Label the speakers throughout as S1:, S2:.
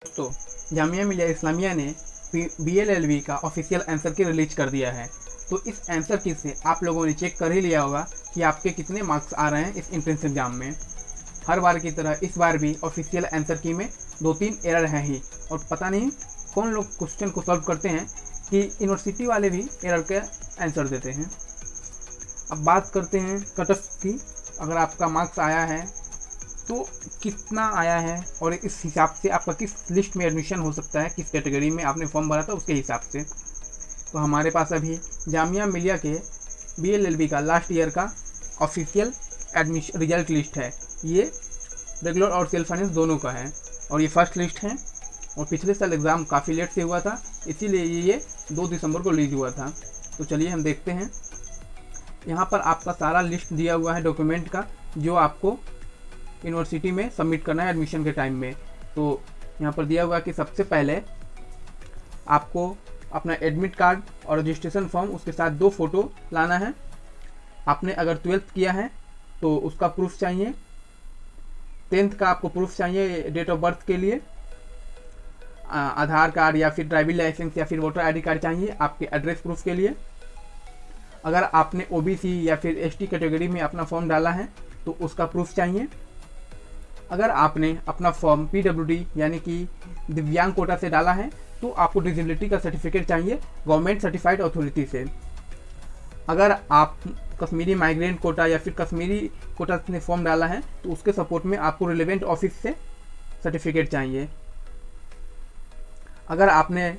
S1: तो जामिया मिलिया इस्लामिया ने BLLB का ऑफिशियल आंसर की रिलीज कर दिया है। तो इस आंसर की से आप लोगों ने चेक कर ही लिया होगा कि आपके कितने मार्क्स आ रहे हैं इस एंट्रेंस एग्जाम में। हर बार की तरह इस बार भी ऑफिशियल आंसर की में 2-3 एरर हैं ही, और पता नहीं कौन लोग क्वेश्चन को सॉल्व करते हैं कि यूनिवर्सिटी वाले भी एरर के आंसर देते हैं। अब बात करते हैं कट ऑफ की। अगर आपका मार्क्स आया है तो कितना आया है और इस हिसाब से आपका किस लिस्ट में एडमिशन हो सकता है, किस कैटेगरी में आपने फॉर्म भरा था उसके हिसाब से। तो हमारे पास अभी जामिया मिलिया के BLLB का लास्ट ईयर का ऑफिशियल एडमिशन रिजल्ट लिस्ट है। ये रेगुलर और सेल्फ फाइनेंस दोनों का है और ये फर्स्ट लिस्ट है। और पिछले साल एग्ज़ाम काफ़ी लेट से हुआ था, इसीलिए ये 2 दिसंबर को रिलीज हुआ था। तो चलिए हम देखते हैं। यहाँ पर आपका सारा लिस्ट दिया हुआ है डॉक्यूमेंट का, जो आपको यूनिवर्सिटी में सबमिट करना है एडमिशन के टाइम में। तो यहाँ पर दिया हुआ कि सबसे पहले आपको अपना एडमिट कार्ड और रजिस्ट्रेशन फॉर्म, उसके साथ 2 फ़ोटो लाना है। आपने अगर 12th किया है तो उसका प्रूफ चाहिए। 10th का आपको प्रूफ चाहिए डेट ऑफ बर्थ के लिए। आधार कार्ड या फिर ड्राइविंग लाइसेंस या फिर वोटर ID कार्ड चाहिए आपके एड्रेस प्रूफ के लिए। अगर आपने OBC या फिर ST कैटेगरी में अपना फॉर्म डाला है तो उसका प्रूफ चाहिए। अगर आपने अपना फॉर्म PWD यानी कि दिव्यांग कोटा से डाला है तो आपको डिसेबिलिटी का सर्टिफिकेट चाहिए गवर्नमेंट सर्टिफाइड अथॉरिटी से। अगर आप कश्मीरी माइग्रेंट कोटा या फिर कश्मीरी कोटा से फॉर्म डाला है तो उसके सपोर्ट में आपको रिलेवेंट ऑफिस से सर्टिफिकेट चाहिए। अगर आपने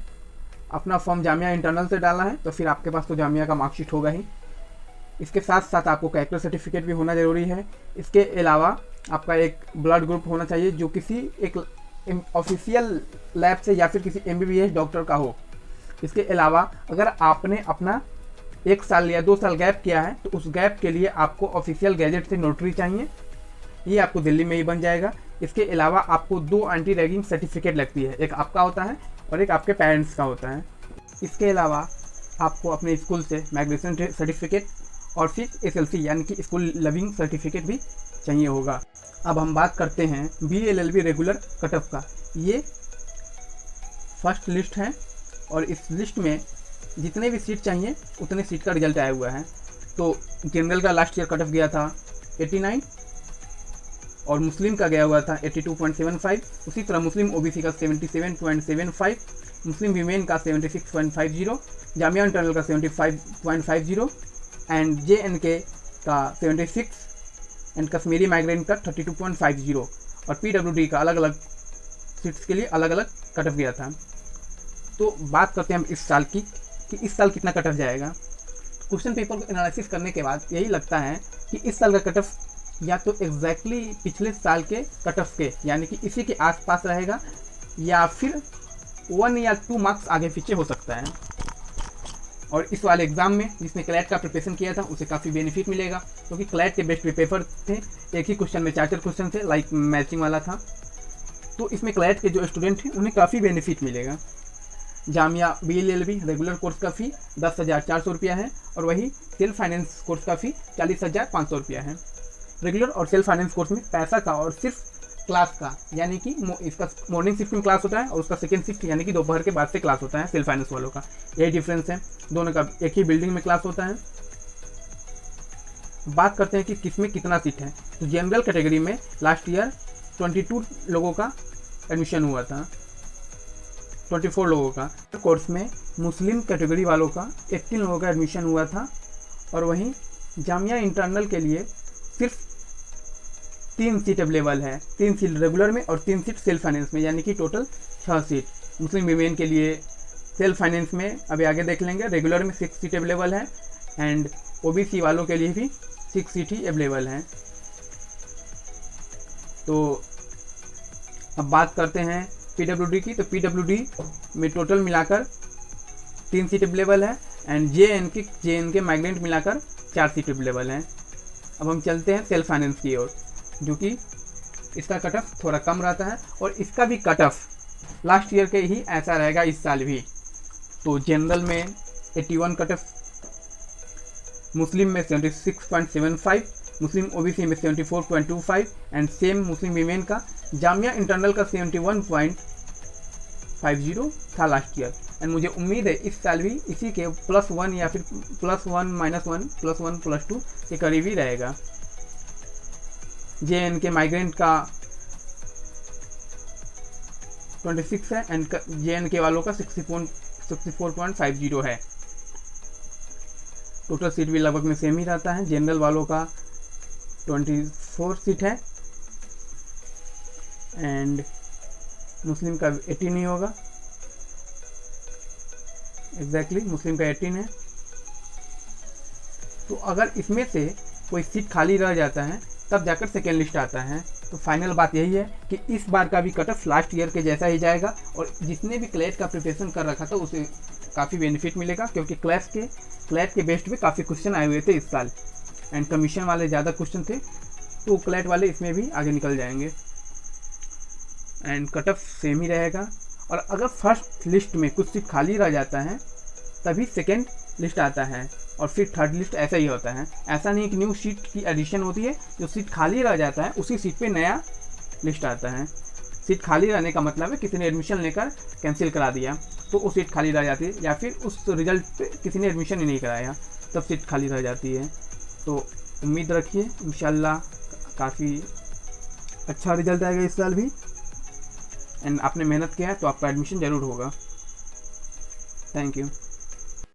S1: अपना फॉर्म जामिया इंटरनल से डाला है तो फिर आपके पास तो जामिया का मार्कशीट होगा ही। इसके साथ साथ आपको कैरेक्टर सर्टिफिकेट भी होना ज़रूरी है। इसके अलावा आपका एक ब्लड ग्रुप होना चाहिए जो किसी एक ऑफिशियल लैब से या फिर किसी MBBS डॉक्टर का हो। इसके अलावा अगर आपने अपना 1 साल या 2 साल गैप किया है तो उस गैप के लिए आपको ऑफिशियल गैजेट से नोटरी चाहिए। ये आपको दिल्ली में ही बन जाएगा। इसके अलावा आपको 2 एंटी रैगिंग सर्टिफिकेट लगती है, एक आपका होता है और एक आपके पेरेंट्स का होता है। इसके अलावा आपको अपने स्कूल से माइग्रेशन सर्टिफिकेट और फिर SLC यानी कि स्कूल लविंग सर्टिफिकेट भी चाहिए होगा। अब हम बात करते हैं BLLB रेगुलर कट ऑफ का। ये फर्स्ट लिस्ट है और इस लिस्ट में जितने भी सीट चाहिए उतने सीट का रिजल्ट आया हुआ है। तो जनरल का लास्ट ईयर कट ऑफ गया था 89 और मुस्लिम का गया हुआ था 82.75। उसी तरह मुस्लिम OBC का 77.75, मुस्लिम वीमेन का 76.50, जामिया इंटरनल का 75.50 एंड JNK का 76 एंड कश्मीरी माइग्रेंट का 32.50 और PWD का अलग अलग सीट्स के लिए अलग अलग कट ऑफ गया था। तो बात करते हैं हम इस साल की कि इस साल कितना कट ऑफ जाएगा। क्वेश्चन पेपर को एनालिसिस करने के बाद यही लगता है कि इस साल का कट ऑफ या तो एग्जैक्टली पिछले साल के कट ऑफ के यानी कि इसी के आसपास रहेगा या फिर 1 या 2 मार्क्स आगे पीछे हो सकता है। और इस वाले एग्ज़ाम में जिसने क्लैट का प्रिपरेशन किया था उसे काफ़ी बेनिफिट मिलेगा, क्योंकि क्लैट के बेस्ट पेपर थे। एक ही क्वेश्चन में 4 क्वेश्चन थे, लाइक मैचिंग वाला था। तो इसमें क्लैट के जो स्टूडेंट हैं उन्हें काफ़ी बेनिफिट मिलेगा। जामिया BLLB रेगुलर कोर्स का फ़ी 10,400 रुपया है और वही सेल्फ फाइनेंस कोर्स का फ़ी 40,500 रुपया है। रेगुलर और सेल्फ फाइनेंस कोर्स में पैसा का और सिर्फ क्लास का, यानी कि इसका मॉर्निंग शिफ्ट में क्लास होता है और उसका सेकेंड शिफ्ट यानी कि दोपहर के बाद से क्लास होता है सेल्फ फाइनेंस वालों का। यही डिफरेंस है, दोनों का एक ही बिल्डिंग में क्लास होता है। बात करते हैं कि किस में कितना सीट है। तो जनरल कैटेगरी में लास्ट ईयर 22 लोगों का एडमिशन हुआ था, 24 लोगों का। कोर्स में मुस्लिम कैटेगरी वालों का 18 लोगों का एडमिशन हुआ था और वहीं जामिया इंटरनल के लिए सिर्फ 3 सीट अवेलेबल है, 3 सीट रेगुलर में और 3 सीट सेल्फ फाइनेंस में, यानी कि टोटल 6 सीट। मुस्लिम वीमेन के लिए सेल्फ फाइनेंस में अभी आगे देख लेंगे, रेगुलर में 6 सीट अवेलेबल है एंड OBC वालों के लिए भी 6 सीट ही अवेलेबल हैं। तो अब बात करते हैं PWD की। तो PWD में टोटल मिलाकर 3 सीट अवेलेबल है एंड JNK माइग्रेंट मिलाकर 4 सीट अवेलेबल हैं। अब हम चलते हैं सेल्फ फाइनेंस की ओर, जो कि इसका कट ऑफ थोड़ा कम रहता है और इसका भी कट ऑफ लास्ट ईयर के ही ऐसा रहेगा इस साल भी। तो जनरल में 81 कट ऑफ, मुस्लिम में 76.75, मुस्लिम OBC में 74.25 एंड सेम मुस्लिम वीमेन का। जामिया इंटरनल का 50 था लास्ट ईयर। एंड मुझे उम्मीद है इस साल भी इसी के +1 या फिर +1 -1 +1 +2 के करीब ही रहेगा। JNK माइग्रेंट का 26 है एंड JNK वालों का 64.50 है। टोटल सीट भी लगभग में सेम ही रहता है। जनरल वालों का 24 सीट है एंड मुस्लिम का 18 ही होगा। एग्जैक्टली मुस्लिम का 18 है। तो अगर इसमें से कोई सीट खाली रह जाता है तब जाकर सेकेंड लिस्ट आता है। तो फाइनल बात यही है कि इस बार का भी कट ऑफ लास्ट ईयर के जैसा ही जाएगा और जिसने भी क्लैट का प्रिपरेशन कर रखा था उसे काफ़ी बेनिफिट मिलेगा, क्योंकि क्लैट के बेस्ट पे काफ़ी क्वेश्चन आए हुए थे इस साल एंड कमीशन वाले ज़्यादा क्वेश्चन थे, तो क्लैट वाले इसमें भी आगे निकल जाएंगे एंड कट ऑफ सेम ही रहेगा। और अगर फर्स्ट लिस्ट में कुछ सीट खाली रह जाता है तभी सेकेंड लिस्ट आता है और फिर थर्ड लिस्ट ऐसा ही होता है। ऐसा नहीं कि न्यू सीट की एडिशन होती है, जो सीट खाली रह जाता है उसी सीट पे नया लिस्ट आता है। सीट खाली रहने का मतलब है किसी ने एडमिशन लेकर कैंसिल करा दिया तो वो सीट खाली रह जाती है, या फिर उस रिजल्ट पे किसी ने एडमिशन ही नहीं कराया तब सीट खाली रह जाती है। तो उम्मीद रखिए इंशाल्लाह काफ़ी अच्छा रिजल्ट आएगा इस साल भी एंड आपने मेहनत किया है तो आपका एडमिशन ज़रूर होगा। Thank you.